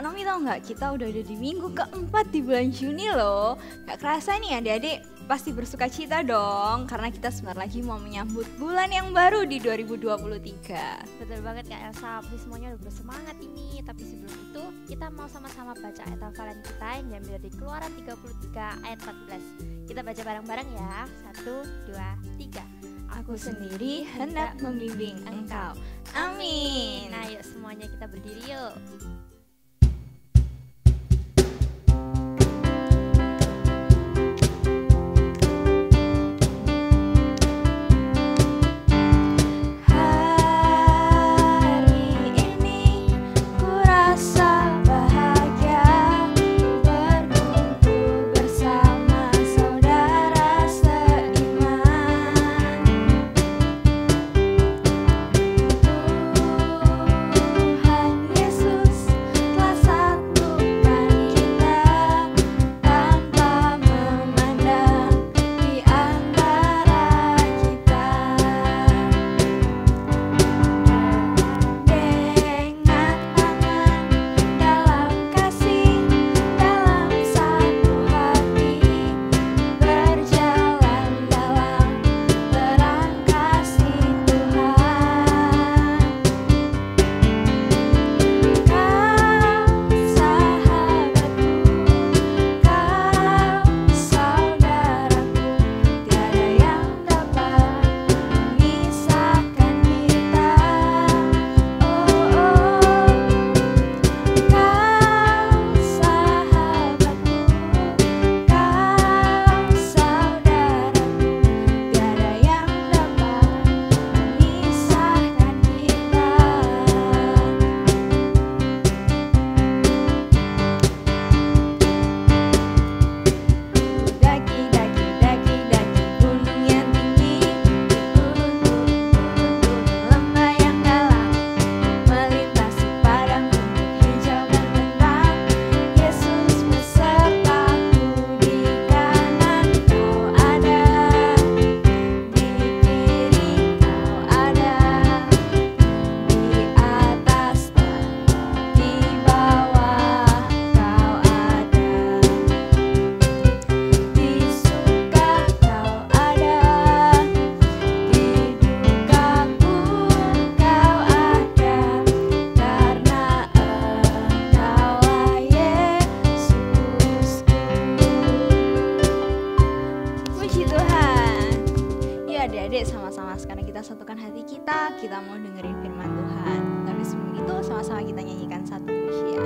Kak Nomi tahu nggak, kita udah ada di minggu keempat di bulan Juni loh. Gak kerasa nih adik-adik pasti bersuka cita dong, karena kita sebentar lagi mau menyambut bulan yang baru di 2023. Betul banget Kak Elsa, pasti semuanya udah bersemangat ini. Tapi sebelum itu, kita mau sama-sama baca ayat hafalan kita yang diambil dari Keluaran 33 ayat 14. Kita baca bareng-bareng ya. 1, 2, 3. Aku sendiri hendak membimbing engkau. Amin. Nah yuk semuanya kita berdiri yuk. Adik-adik sama-sama sekarang kita satukan hati kita mau dengerin firman Tuhan. Tapi sebelum itu sama-sama kita nyanyikan satu pujian.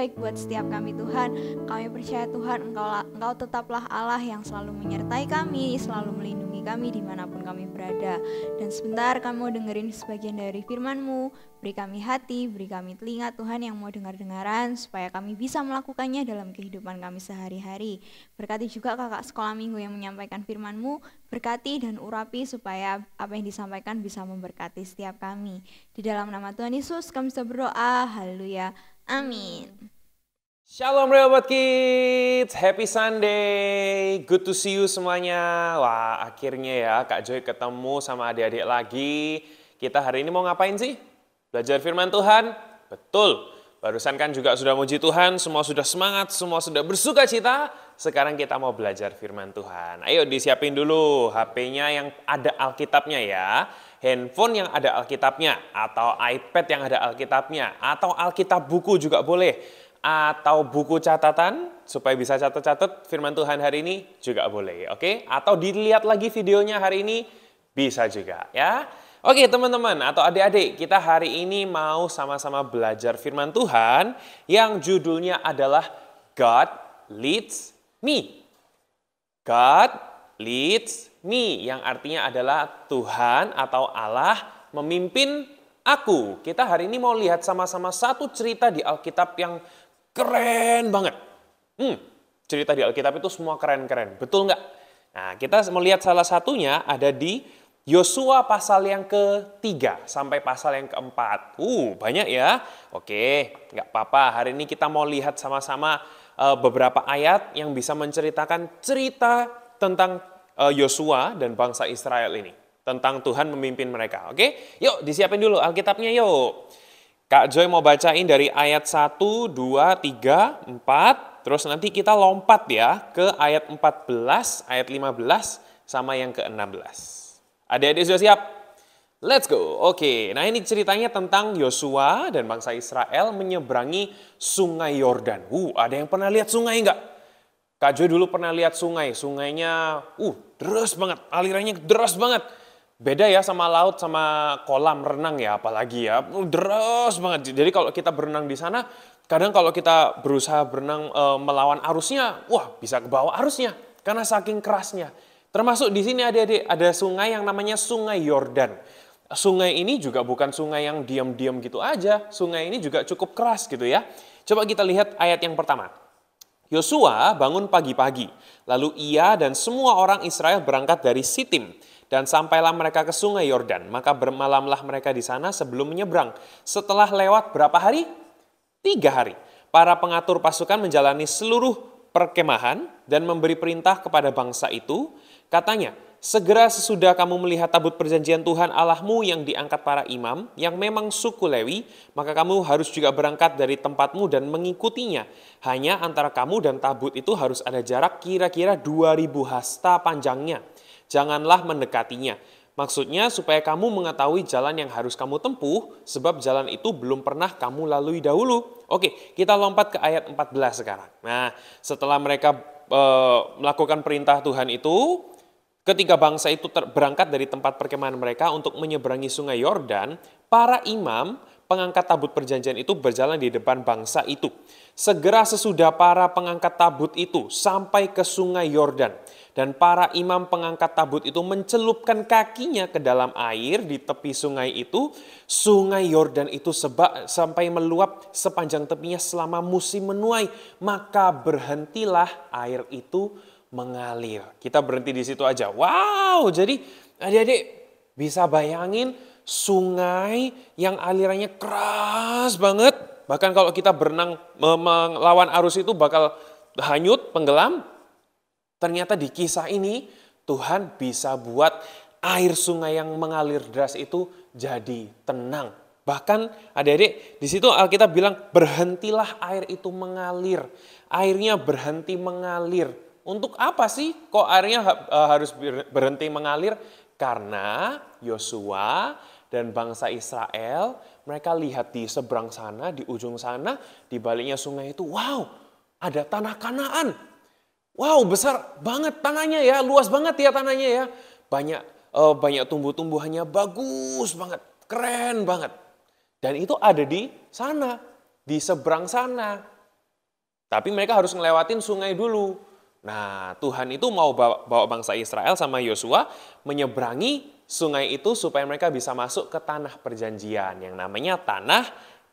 terbaik buat setiap kami Tuhan. Kami percaya Tuhan Engkau tetaplah Allah yang selalu menyertai kami, selalu melindungi kami dimanapun kami berada. Dan sebentar kami mau dengerin sebagian dari firman-Mu. Beri kami hati, beri kami telinga Tuhan yang mau dengar-dengaran supaya kami bisa melakukannya dalam kehidupan kami sehari-hari. Berkati juga kakak sekolah minggu yang menyampaikan firman-Mu, berkati dan urapi supaya apa yang disampaikan bisa memberkati setiap kami. Di dalam nama Tuhan Yesus kami bisa berdoa, haleluya, amin. Shalom Rehoboth Kids, happy Sunday, good to see you semuanya. Wah, akhirnya ya Kak Joy ketemu sama adik-adik lagi. Kita hari ini mau ngapain sih? Belajar firman Tuhan? Betul. Barusan kan juga sudah muji Tuhan, semua sudah semangat, semua sudah bersuka cita. Sekarang kita mau belajar firman Tuhan. Ayo disiapin dulu HP-nya yang ada Alkitabnya ya. Handphone yang ada Alkitabnya, atau iPad yang ada Alkitabnya, atau Alkitab buku juga boleh. Atau buku catatan, supaya bisa catat-catat firman Tuhan hari ini juga boleh. Oke? Atau dilihat lagi videonya hari ini, bisa juga ya. Oke teman-teman atau adik-adik, kita hari ini mau sama-sama belajar firman Tuhan yang judulnya adalah God Leads Me. God Leads Me, yang artinya adalah Tuhan atau Allah memimpin aku. Kita hari ini mau lihat sama-sama satu cerita di Alkitab yang keren banget. Cerita di Alkitab itu semua keren-keren, betul nggak? Nah, kita mau lihat salah satunya ada di Yosua pasal yang ke-3 sampai pasal yang ke-4. Banyak ya. Oke, nggak apa-apa. Hari ini kita mau lihat sama-sama beberapa ayat yang bisa menceritakan cerita tentang Yosua dan bangsa Israel ini. Tentang Tuhan memimpin mereka. Oke, yuk disiapin dulu Alkitabnya yuk. Kak Joy mau bacain dari ayat 1, 2, 3, 4. Terus nanti kita lompat ya ke ayat 14, ayat 15, sama yang ke-16. Adik-adik sudah siap? Let's go. Oke, nah ini ceritanya tentang Yosua dan bangsa Israel menyeberangi sungai Yordan. Ada yang pernah lihat sungai enggak? Kak Joy dulu pernah lihat sungai. Sungainya deras banget, alirannya deras banget. Beda ya sama laut, sama kolam renang ya, apalagi ya. Deras banget. Jadi kalau kita berenang di sana, kadang kalau kita berusaha berenang melawan arusnya, bisa ke bawah arusnya karena saking kerasnya. Termasuk di sini adik-adik ada sungai yang namanya Sungai Yordan. Sungai ini juga bukan sungai yang diam-diam gitu aja. Sungai ini juga cukup keras gitu ya. Coba kita lihat ayat yang pertama. Yosua bangun pagi-pagi. Lalu ia dan semua orang Israel berangkat dari Sitim. Dan sampailah mereka ke Sungai Yordan. Maka bermalamlah mereka di sana sebelum menyeberang. Setelah lewat berapa hari? 3 hari. Para pengatur pasukan menjalani seluruh perkemahan dan memberi perintah kepada bangsa itu. Katanya, segera sesudah kamu melihat tabut perjanjian Tuhan Allahmu yang diangkat para imam, yang memang suku Lewi, maka kamu harus juga berangkat dari tempatmu dan mengikutinya. Hanya antara kamu dan tabut itu harus ada jarak kira-kira 2000 hasta panjangnya. Janganlah mendekatinya. Maksudnya supaya kamu mengetahui jalan yang harus kamu tempuh, sebab jalan itu belum pernah kamu lalui dahulu. Oke, kita lompat ke ayat 14 sekarang. Nah, setelah mereka melakukan perintah Tuhan itu, ketika bangsa itu berangkat dari tempat perkemahan mereka untuk menyeberangi sungai Yordan, para imam pengangkat tabut perjanjian itu berjalan di depan bangsa itu. Segera sesudah para pengangkat tabut itu sampai ke sungai Yordan, dan para imam pengangkat tabut itu mencelupkan kakinya ke dalam air di tepi sungai itu, sungai Yordan itu sampai meluap sepanjang tepinya selama musim menuai, maka berhentilah air itu mengalir. Kita berhenti di situ aja. Wow, jadi adik-adik bisa bayangin sungai yang alirannya keras banget. Bahkan kalau kita berenang melawan arus itu bakal hanyut, tenggelam. Ternyata di kisah ini Tuhan bisa buat air sungai yang mengalir deras itu jadi tenang. Bahkan adik-adik di situ Alkitab bilang berhentilah air itu mengalir. Airnya berhenti mengalir. Untuk apa sih kok airnya harus berhenti mengalir? Karena Yosua dan bangsa Israel, mereka lihat di seberang sana, di ujung sana, di baliknya sungai itu, wow, ada tanah Kanaan. Wow, besar banget tanahnya ya, luas banget ya tanahnya ya. Banyak tumbuh-tumbuhannya, bagus banget, keren banget. Dan itu ada di sana, di seberang sana. Tapi mereka harus ngelewatin sungai dulu. Nah, Tuhan itu mau bawa bangsa Israel sama Yosua menyeberangi sungai itu supaya mereka bisa masuk ke tanah perjanjian yang namanya tanah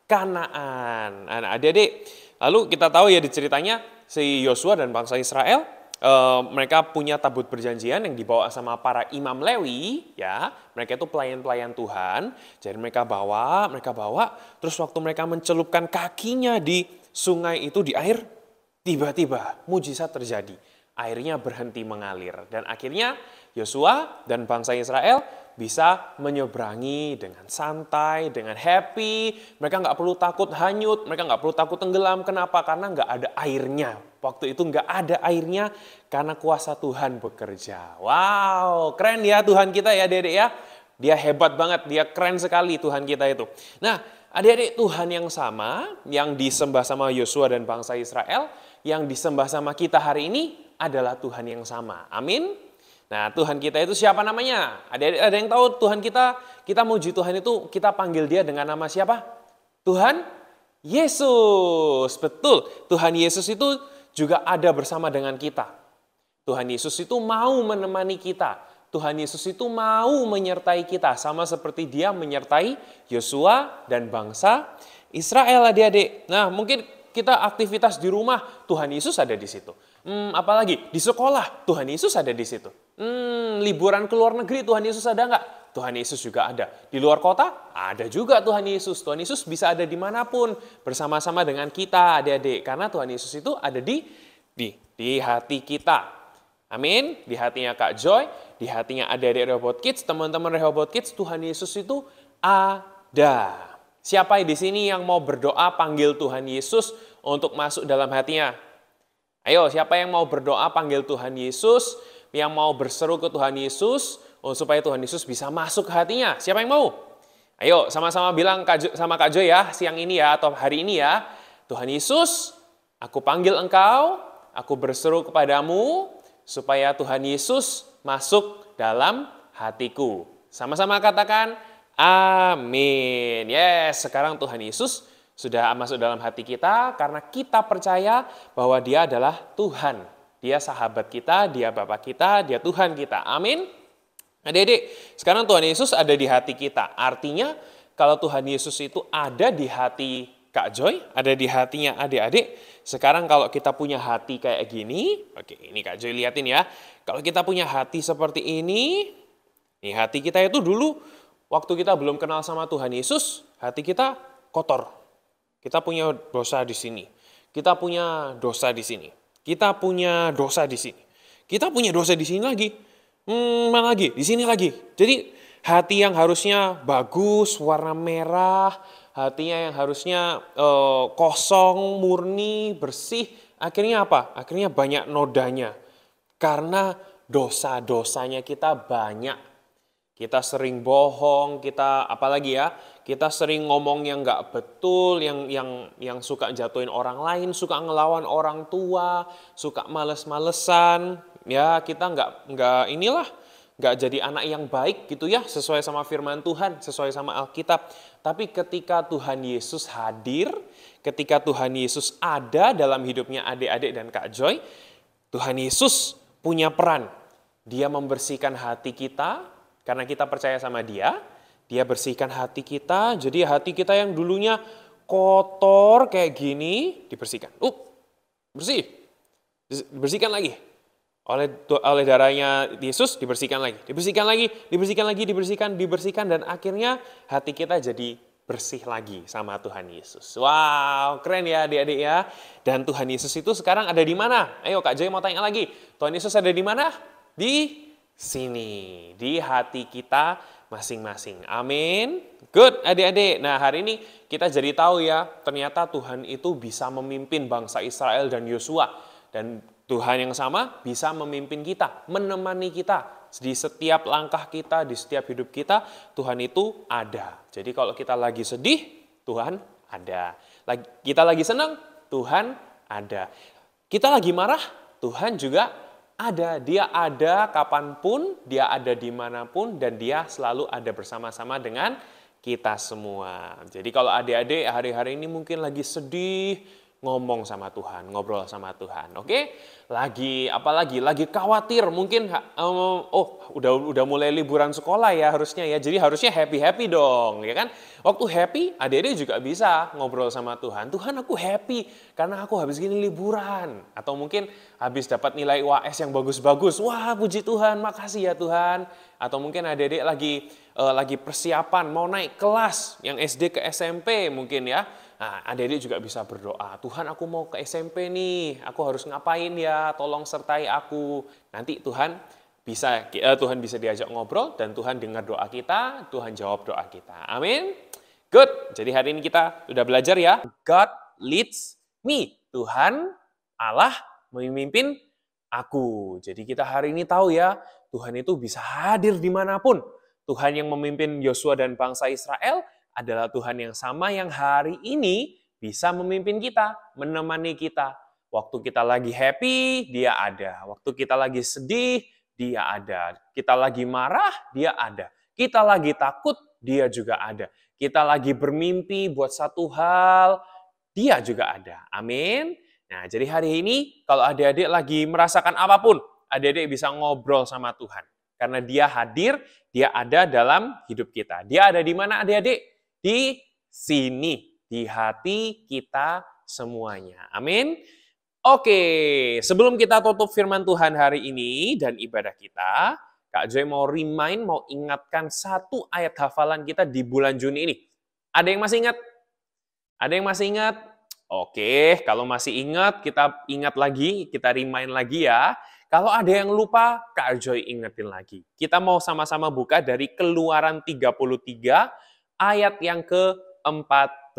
Kanaan. Nah, adik-adik, lalu kita tahu ya di ceritanya si Yosua dan bangsa Israel, mereka punya tabut perjanjian yang dibawa sama para imam Lewi, ya. Mereka itu pelayan-pelayan Tuhan. Jadi mereka bawa, terus waktu mereka mencelupkan kakinya di sungai itu di air, tiba-tiba mujizat terjadi. Airnya berhenti mengalir dan akhirnya Yosua dan bangsa Israel bisa menyeberangi dengan santai, dengan happy. Mereka nggak perlu takut hanyut, mereka nggak perlu takut tenggelam. Kenapa? Karena nggak ada airnya. Waktu itu nggak ada airnya karena kuasa Tuhan bekerja. Wow, keren ya Tuhan kita ya adik-adik ya. Dia hebat banget, dia keren sekali Tuhan kita itu. Nah, adik-adik, Tuhan yang sama, yang disembah sama Yosua dan bangsa Israel, yang disembah sama kita hari ini adalah Tuhan yang sama. Amin. Nah, Tuhan kita itu siapa namanya? Ada yang tahu Tuhan kita muji Tuhan itu, kita panggil dia dengan nama siapa? Tuhan Yesus. Betul, Tuhan Yesus itu juga ada bersama dengan kita. Tuhan Yesus itu mau menemani kita. Tuhan Yesus itu mau menyertai kita, sama seperti dia menyertai Yosua dan bangsa Israel, adik-adik. Nah, mungkin kita aktivitas di rumah, Tuhan Yesus ada di situ. Apalagi di sekolah, Tuhan Yesus ada di situ. Liburan ke luar negeri, Tuhan Yesus ada nggak? Tuhan Yesus juga ada. Di luar kota, ada juga Tuhan Yesus. Tuhan Yesus bisa ada dimanapun, bersama-sama dengan kita, adik-adik. Karena Tuhan Yesus itu ada di hati kita. Amin. Di hatinya Kak Joy, di hatinya adik-adik Rehoboth Kids, teman-teman Rehoboth Kids, Tuhan Yesus itu ada. Siapa di sini yang mau berdoa panggil Tuhan Yesus untuk masuk dalam hatinya? Ayo, siapa yang mau berdoa panggil Tuhan Yesus, yang mau berseru ke Tuhan Yesus, supaya Tuhan Yesus bisa masuk ke hatinya? Siapa yang mau? Ayo, sama-sama bilang sama Kak Joy ya, siang ini ya, atau hari ini ya. Tuhan Yesus, aku panggil Engkau, aku berseru kepadamu, supaya Tuhan Yesus masuk dalam hatiku. Sama-sama katakan, amin. Yes, sekarang Tuhan Yesus sudah masuk dalam hati kita karena kita percaya bahwa dia adalah Tuhan. Dia sahabat kita, dia Bapak kita, dia Tuhan kita. Amin. Adik-adik, sekarang Tuhan Yesus ada di hati kita. Artinya kalau Tuhan Yesus itu ada di hati Kak Joy, ada di hatinya adik-adik. Sekarang kalau kita punya hati kayak gini, oke ini Kak Joy liatin ya. Kalau kita punya hati seperti ini, nih hati kita itu dulu waktu kita belum kenal sama Tuhan Yesus, hati kita kotor. Kita punya dosa di sini. Kita punya dosa di sini. Kita punya dosa di sini. Kita punya dosa di sini lagi. Mana lagi? Di sini lagi. Jadi hati yang harusnya bagus, warna merah, hatinya yang harusnya kosong, murni, bersih. Akhirnya apa? Akhirnya banyak nodanya. Karena dosa-dosanya kita banyak. Kita sering bohong, kita apalagi ya, kita sering ngomong yang nggak betul, yang suka jatuhin orang lain, suka ngelawan orang tua, suka males-malesan, ya kita nggak jadi anak yang baik gitu ya, sesuai sama firman Tuhan, sesuai sama Alkitab. Tapi ketika Tuhan Yesus hadir, ketika Tuhan Yesus ada dalam hidupnya adik-adik dan Kak Joy, Tuhan Yesus punya peran. Dia membersihkan hati kita, karena kita percaya sama dia, dia bersihkan hati kita, jadi hati kita yang dulunya kotor kayak gini, dibersihkan. Bersih. Dibersihkan lagi. Oleh darahnya Yesus, dibersihkan lagi. Dibersihkan, dan akhirnya hati kita jadi bersih lagi sama Tuhan Yesus. Wow, keren ya adik-adik ya. Dan Tuhan Yesus itu sekarang ada di mana? Ayo Kak Joy mau tanya lagi. Tuhan Yesus ada di mana? Di sini, di hati kita masing-masing. Amin. Good, adik-adik. Nah, hari ini kita jadi tahu ya, ternyata Tuhan itu bisa memimpin bangsa Israel dan Yosua. Dan Tuhan yang sama bisa memimpin kita, menemani kita. Di setiap langkah kita, di setiap hidup kita, Tuhan itu ada. Jadi kalau kita lagi sedih, Tuhan ada. Kita lagi senang, Tuhan ada. Kita lagi marah, Tuhan juga ada. Dia ada kapanpun, dia ada dimanapun, dan dia selalu ada bersama-sama dengan kita semua. Jadi kalau adik-adik hari-hari ini mungkin lagi sedih, ngomong sama Tuhan, ngobrol sama Tuhan. Oke? Lagi khawatir mungkin udah mulai liburan sekolah ya harusnya ya. Jadi harusnya happy dong, ya kan? Waktu happy, adik-adik juga bisa ngobrol sama Tuhan. Tuhan, aku happy karena aku habis gini liburan, atau mungkin habis dapat nilai UAS yang bagus-bagus. Wah, puji Tuhan, makasih ya Tuhan. Atau mungkin adik-adik lagi persiapan mau naik kelas yang SD ke SMP mungkin ya. Nah, adik-adik juga bisa berdoa, Tuhan aku mau ke SMP nih, aku harus ngapain ya, tolong sertai aku. Nanti Tuhan bisa diajak ngobrol dan Tuhan dengar doa kita, Tuhan jawab doa kita. Amin. Good. Jadi hari ini kita udah belajar ya. God leads me. Tuhan Allah memimpin aku. Jadi kita hari ini tahu ya, Tuhan itu bisa hadir dimanapun. Tuhan yang memimpin Yosua dan bangsa Israel adalah Tuhan yang sama yang hari ini bisa memimpin kita, menemani kita. Waktu kita lagi happy, Dia ada. Waktu kita lagi sedih, Dia ada. Kita lagi marah, Dia ada. Kita lagi takut, Dia juga ada. Kita lagi bermimpi buat satu hal, Dia juga ada. Amin. Nah, jadi hari ini kalau adik-adik lagi merasakan apapun, adik-adik bisa ngobrol sama Tuhan. Karena Dia hadir, Dia ada dalam hidup kita. Dia ada di mana adik-adik? Di sini, di hati kita semuanya. Amin. Oke, sebelum kita tutup firman Tuhan hari ini dan ibadah kita, Kak Joy mau ingatkan satu ayat hafalan kita di bulan Juni ini. Ada yang masih ingat? Ada yang masih ingat? Oke, kalau masih ingat, kita ingat lagi, kita remind lagi ya. Kalau ada yang lupa, Kak Joy ingetin lagi. Kita mau sama-sama buka dari Keluaran 33, ayat yang ke-14.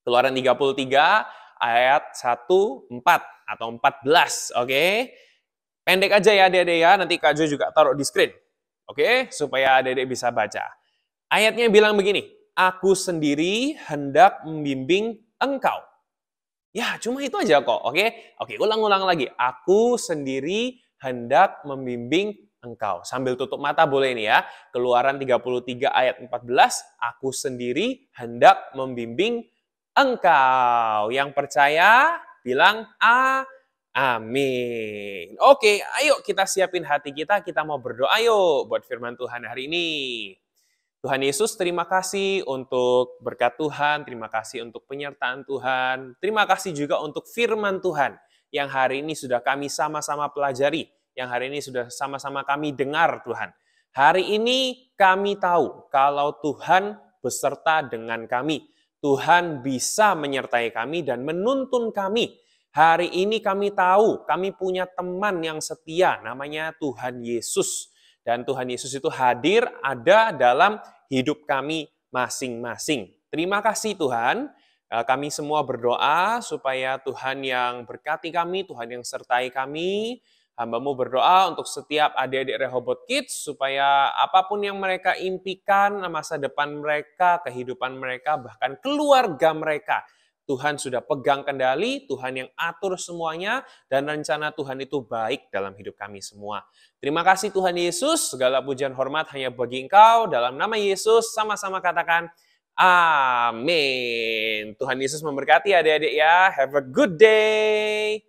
Keluaran 33 ayat 1-4 atau 14, oke? Pendek aja ya adik-adik ya, nanti Kak Jo juga taruh di screen. Oke, supaya adik-adik bisa baca. Ayatnya bilang begini, aku sendiri hendak membimbing engkau. Ya, cuma itu aja kok, oke? Oke, ulang-ulang lagi. Aku sendiri hendak membimbing engkau. Sambil tutup mata boleh ini ya. Keluaran 33 ayat 14, aku sendiri hendak membimbing engkau. Yang percaya bilang amin. Oke, ayo kita siapin hati kita mau berdoa yuk buat firman Tuhan hari ini. Tuhan Yesus, terima kasih untuk berkat Tuhan, terima kasih untuk penyertaan Tuhan, terima kasih juga untuk firman Tuhan yang hari ini sudah kami sama-sama pelajari, yang hari ini sudah sama-sama kami dengar Tuhan. Hari ini kami tahu kalau Tuhan beserta dengan kami. Tuhan bisa menyertai kami dan menuntun kami. Hari ini kami tahu kami punya teman yang setia, namanya Tuhan Yesus. Dan Tuhan Yesus itu hadir ada dalam hidup kami masing-masing. Terima kasih Tuhan. Kami semua berdoa supaya Tuhan yang berkati kami, Tuhan yang sertai kami. Hamba-Mu berdoa untuk setiap adik-adik Rehoboth Kids supaya apapun yang mereka impikan, masa depan mereka, kehidupan mereka, bahkan keluarga mereka, Tuhan sudah pegang kendali, Tuhan yang atur semuanya, dan rencana Tuhan itu baik dalam hidup kami semua. Terima kasih Tuhan Yesus, segala pujian hormat hanya bagi Engkau, dalam nama Yesus sama-sama katakan amin. Tuhan Yesus memberkati adik-adik ya, have a good day.